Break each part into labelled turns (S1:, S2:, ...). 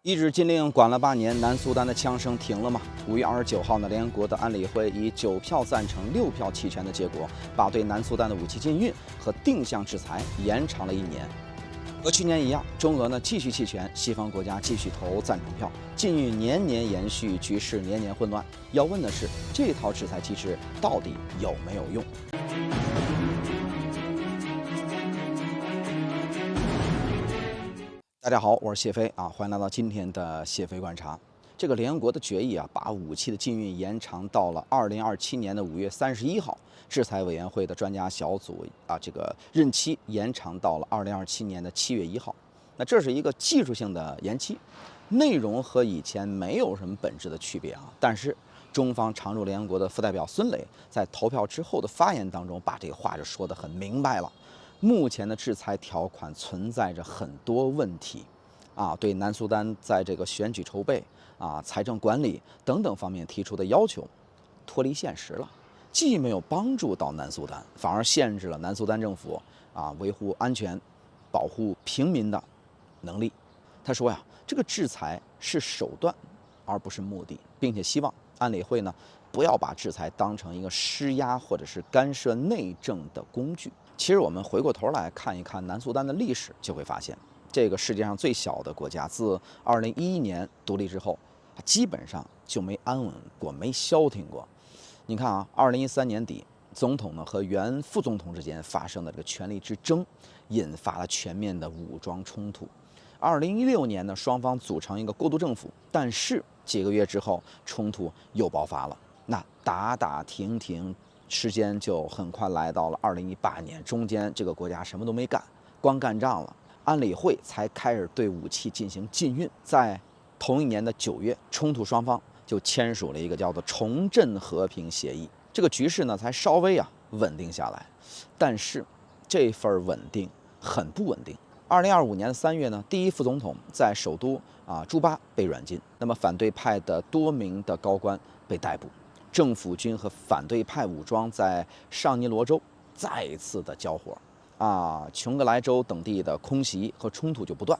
S1: 一紙禁令管了8年，南蘇丹的槍聲停了嗎？5月29號呢，聯合國的安理會以9票贊成、6票棄權的結果，把對南蘇丹的武器禁運和定向制裁延長了1年。和去年一樣，中俄呢繼續棄權，西方國家繼續投贊成票，禁運年年延續，局勢年年混亂。要問的是，這套制裁機制到底有沒有用？大家好，我是謝飛啊，歡迎來到今天的謝飛觀察。這個聯合國的決議啊，把武器的禁運延長到了2027年的5月31號，制裁委員會的專家小組啊，這個任期延長到了2027年的7月1號。那這是一個技術性的延期，內容和以前沒有什麼本質的區別啊。但是中方常駐聯合國的副代表孫磊在投票之後的發言當中，把這個話就說得很明白了。目前的制裁條款存在着很多問題，啊，对南蘇丹在這個選舉籌備、財政管理等等方面提出的要求脫離現實了，既沒有幫助到南蘇丹，反而限制了南蘇丹政府維護安全、保護平民的能力。他說呀，這個制裁是手段，而不是目的，並且希望安理會呢不要把制裁當成一個施壓或者是干涉內政的工具。其實我們回過頭來看一看南蘇丹的歷史，就會發現，這個世界上最小的國家，自2011年獨立之後，基本上就沒安穩過，沒消停過。你看啊，2013年底，總統呢和原副總統之間發生的這個權力之爭，引發了全面的武裝衝突。2016年呢，雙方組成一個過渡政府，但是幾個月之後，衝突又爆發了。那打打停停，時間就很快来到了2018年，中間這個國家什麼都沒幹，光幹仗了。安理会才開始對武器進行禁運。在同一年的9月，衝突雙方就簽署了一個叫做重振和平協議，這個局勢呢才稍微穩定下來。但是這份穩定很不穩定。2025年3月呢，第一副總統在首都朱巴被軟禁，那麼反對派的多名的高官被逮捕。政府軍和反对派武裝在上尼罗州再一次的交火，琼格莱州等地的空袭和衝突就不斷。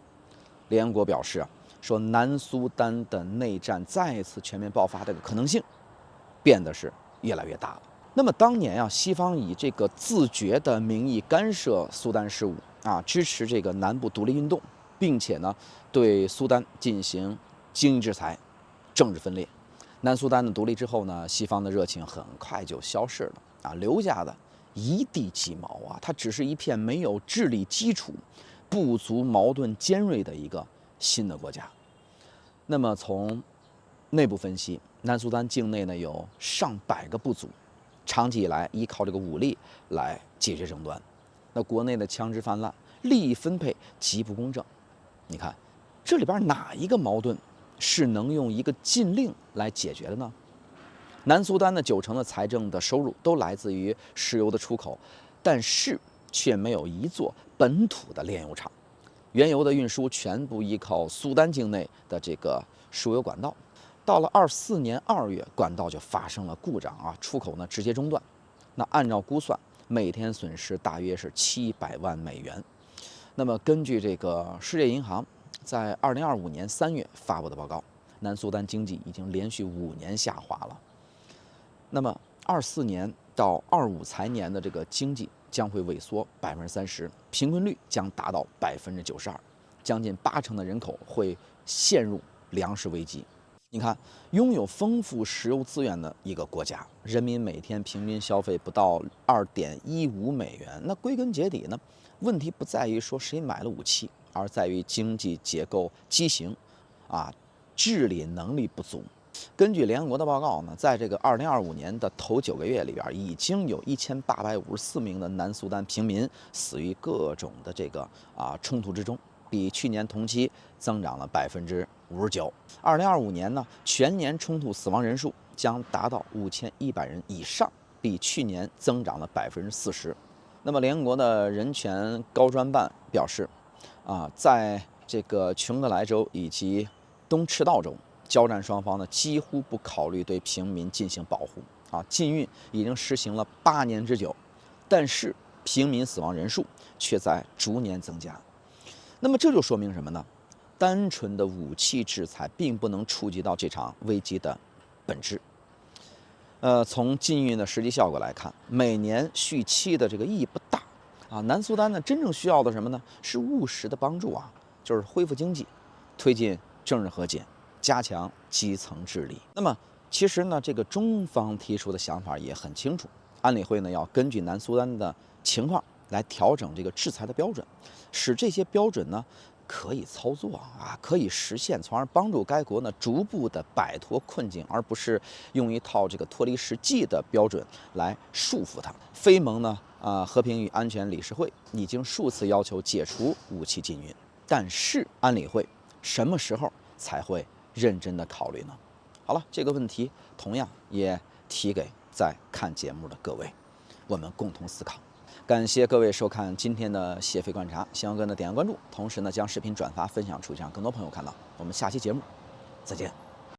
S1: 聯合國表示說南蘇丹的內戰再一次全面爆發的可能性變得是越來越大了。那麼當年西方以這個自決的名義干涉蘇丹事務支持這個南部獨立運動，並且呢對蘇丹進行經濟制裁、政治分裂。南蘇丹的獨立之後呢，西方的熱情很快就消逝了留下的一地雞毛它只是一片沒有治理基礎、部族矛盾尖銳的一個新的國家。那麼從內部分析，南蘇丹境內呢有上百個部族，長期以來依靠這個武力來解決爭端。那國內的槍支泛濫，利益分配極不公正。你看，這裡邊哪一個矛盾是能用一個禁令來解決的呢？南蘇丹的90%的財政的收入都來自於石油的出口，但是卻沒有一座本土的煉油廠，原油的運輸全部依靠蘇丹境內的這個輸油管道。到了24年2月，管道就發生了故障出口呢直接中斷。那按照估算，每天損失大約是700萬美元。那麼根據這個世界銀行在2025年3月發布的報告，南蘇丹經濟已經連續5年下滑了。那麼24年到25財年的這個經濟將會萎縮30%，貧困率將達到92%，將近80%的人口會陷入糧食危機。你看，擁有豐富石油資源的一個國家，人民每天平均消費不到2.15美元。那歸根結底呢，問題不在於說誰買了武器，而在於經濟結構畸形，治理能力不足。根據聯合國的報告呢，在這個2025年的頭9個月裡邊，已經有1854名的南蘇丹平民死於各種的這個衝突之中，比去年同期增長了59%。2025年呢，全年冲突死亡人数将達到5100人以上，比去年增長了40%。那麼，联合國的人權高專辦表示，在這個琼格莱州以及東赤道州，交戰雙方呢幾乎不考慮對平民進行保護禁運已經實行了8年之久，但是平民死亡人數卻在逐年增加。那麼這就說明什麼呢？单純的武器制裁並不能触及到这场危机的本質。從禁運的實際效果來看，每年續期的這個意義不大啊。南蘇丹呢，真正需要的什麼呢？是務實的幫助啊，就是恢復經濟，推進政治和解，加強基層治理。那麼，其實呢，这個中方提出的想法也很清楚，安理会呢要根據南蘇丹的情況來調整這個制裁的標準，使這些標準呢可以操作啊，可以實現，從而幫助該國呢逐步的擺脫困境，而不是用一套這個脫離實際的標準來束縛它。非盟呢，和平與安全理事會已經數次要求解除武器禁運，但是安理會什麼時候才會認真的考慮呢？好了，這個問題同樣也提給在看節目的各位，我們共同思考。感謝各位收看今天的謝飛觀察，希望各位呢點個關注，同時呢將視頻轉發分享出去，讓更多朋友看到。我們下期節目再見。